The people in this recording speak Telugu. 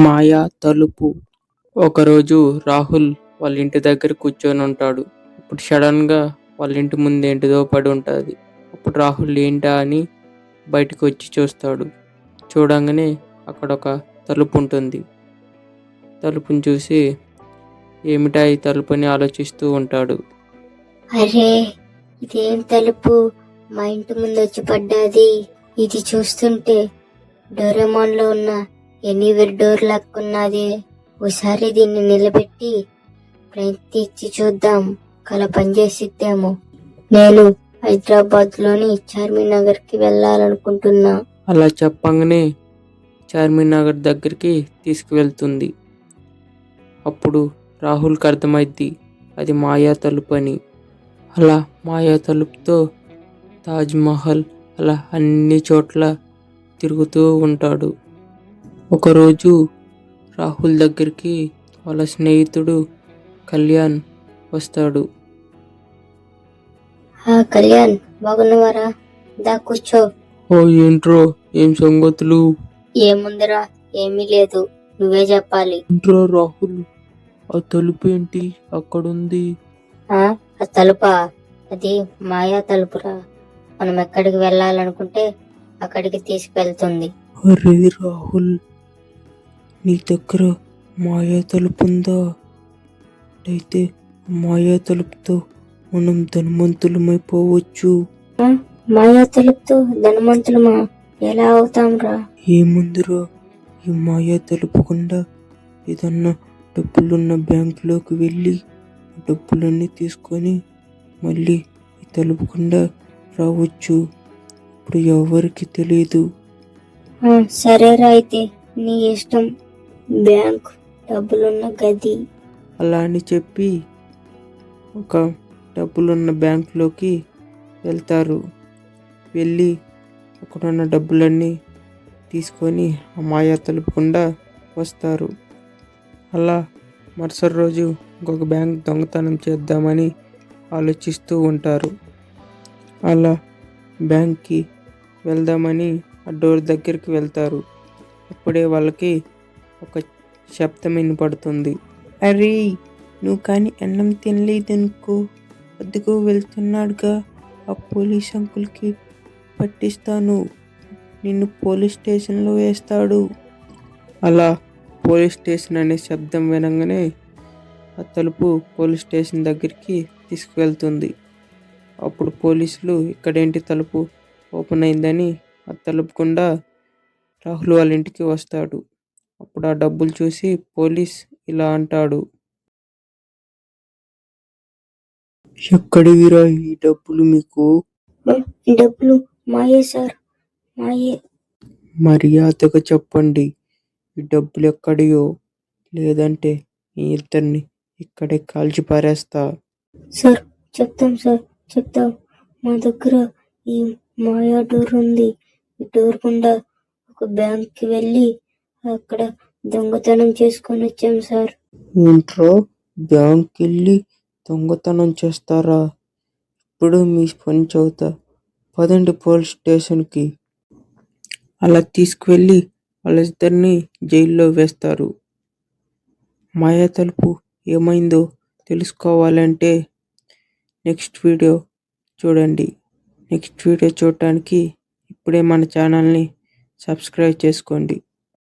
మాయా తలుపు. ఒకరోజు రాహుల్ వాళ్ళ ఇంటి దగ్గర కూర్చొని ఉంటాడు. అప్పుడు సడన్ గా వాళ్ళ ఇంటి ముందు ఏంటిదో పడి ఉంటుంది. అప్పుడు రాహుల్ ఏంటా అని బయటకు వచ్చి చూస్తాడు. చూడంగానే అక్కడ ఒక తలుపు ఉంటుంది. తలుపుని చూసి ఏమిటా ఈ తలుపు అని ఆలోచిస్తూ ఉంటాడు. అరే, ఇదేం తలుపు మా ఇంటి ముందు వచ్చి పడ్డాది. ఇది చూస్తుంటే డోరేమాన్ లో ఉన్న ఎనీవేర్ డోర్ లాక్కున్నది. ఓసారి దీన్ని నిలబెట్టి ప్రయత్నించి చూద్దాం, కల పనిచేసిద్దేమో. నేను హైదరాబాద్ లోని చార్మినగర్ కి వెళ్ళాలనుకుంటున్నా. అలా చెప్పంగానే చార్మినగర్ దగ్గరికి తీసుకువెళ్తుంది. అప్పుడు రాహుల్కి అర్థమైద్ది అది మాయా తలుపు అని. అలా మాయా తలుపుతో తాజ్ మహల్ అలా అన్ని చోట్ల తిరుగుతూ ఉంటాడు. ఒకరోజు రాహుల్ దగ్గరికి వాళ్ళ స్నేహితుడు కళ్యాణ్ వస్తాడు. కళ్యాణ్, బాగున్నవారా? దా కూర్చో. ఓ ఏంట్రో, ఏం సంగతులు? ఏముందిరా, ఏమీ లేదు, నువ్వే చెప్పాలి. ఏంట్రా రాహుల్, ఆ తలుపు ఏంటి అక్కడుంది? ఆ తలుపా? అది మాయా తలుపురా. మనం ఎక్కడికి వెళ్ళాలనుకుంటే అక్కడికి తీసుకెళ్తుంది. అరే రాహుల్, నీ దగ్గర మాయా తలుపు ఉందా? అయితే మాయా తలుపుతో మనం ధనవంతులమైపోవచ్చు. మాయా తలుపుతో ధనవంతులమా? ఎలా అవుతాంరా? ఏముందిరా, ఈ మాయా తలుపు గుండా ఏదన్నా డబ్బులున్న బ్యాంకులోకి వెళ్ళి డబ్బులన్నీ తీసుకొని మళ్ళీ ఈ తలుపు గుండా రావచ్చు. ఇప్పుడు ఎవరికి తెలియదు. సరేరా, అయితే నీ ఇష్టం. బ్యాంక్, డబ్బులున్న గది. అలా అని చెప్పి ఒక డబ్బులున్న బ్యాంకులోకి వెళ్తారు. వెళ్ళి అక్కడున్న డబ్బులన్నీ తీసుకొని ఆ మాయా తలుపు గుండా వస్తారు. అలా మరుసటి రోజు ఇంకొక బ్యాంక్ దొంగతనం చేద్దామని ఆలోచిస్తూ ఉంటారు. అలా బ్యాంక్కి వెళ్దామని ఆ డోర్ దగ్గరికి వెళ్తారు. అప్పుడే వాళ్ళకి ఒక శబ్దం వినపడుతుంది. అరే, నువ్వు కానీ అన్నం తినలేదనుకో, అద్దుకు వెళ్తున్నాడుగా ఆ పోలీస్ అంకుల్కి పట్టిస్తాను, నిన్ను పోలీస్ స్టేషన్లో వేస్తాడు. అలా పోలీస్ స్టేషన్ అనే శబ్దం వినగానే ఆ తలుపు పోలీస్ స్టేషన్ దగ్గరికి తీసుకువెళ్తుంది. అప్పుడు పోలీసులు ఇక్కడేంటి తలుపు ఓపెన్ అయిందని ఆ తలుపు గుండా రాహుల్ వాళ్ళ ఇంటికి వస్తాడు. అప్పుడు ఆ డబ్బులు చూసి పోలీస్ ఇలా అంటాడు, ఎక్కడివిరా ఈ డబ్బులు మీకు? డబ్బులు మాయే సార్, మాయే. మర్యాదగా చెప్పండి ఈ డబ్బులు ఎక్కడియో, లేదంటే మీ ఇద్దరిని ఇక్కడే కాల్చి పారేస్తా. సార్, చెప్తాం సార్, చెప్తాం. మా దగ్గర ఈ మాయా డోర్ ఉంది. ఈ డోర్ గుండా ఒక బ్యాంక్ కి వెళ్ళి అక్కడ దొంగతనం చేసుకొని వచ్చాం సార్. ఏంట్రో, బ్యాంక్ వెళ్ళి దొంగతనం చేస్తారా? ఇప్పుడు మీ పని చదువుతా, పదండి పోలీస్ స్టేషన్కి. అలా తీసుకువెళ్ళి వాళ్ళిద్దరిని జైల్లో వేస్తారు. మాయా తలుపు ఏమైందో తెలుసుకోవాలంటే నెక్స్ట్ వీడియో చూడండి. నెక్స్ట్ వీడియో చూడటానికి ఇప్పుడే మన ఛానల్ని సబ్స్క్రైబ్ చేసుకోండి.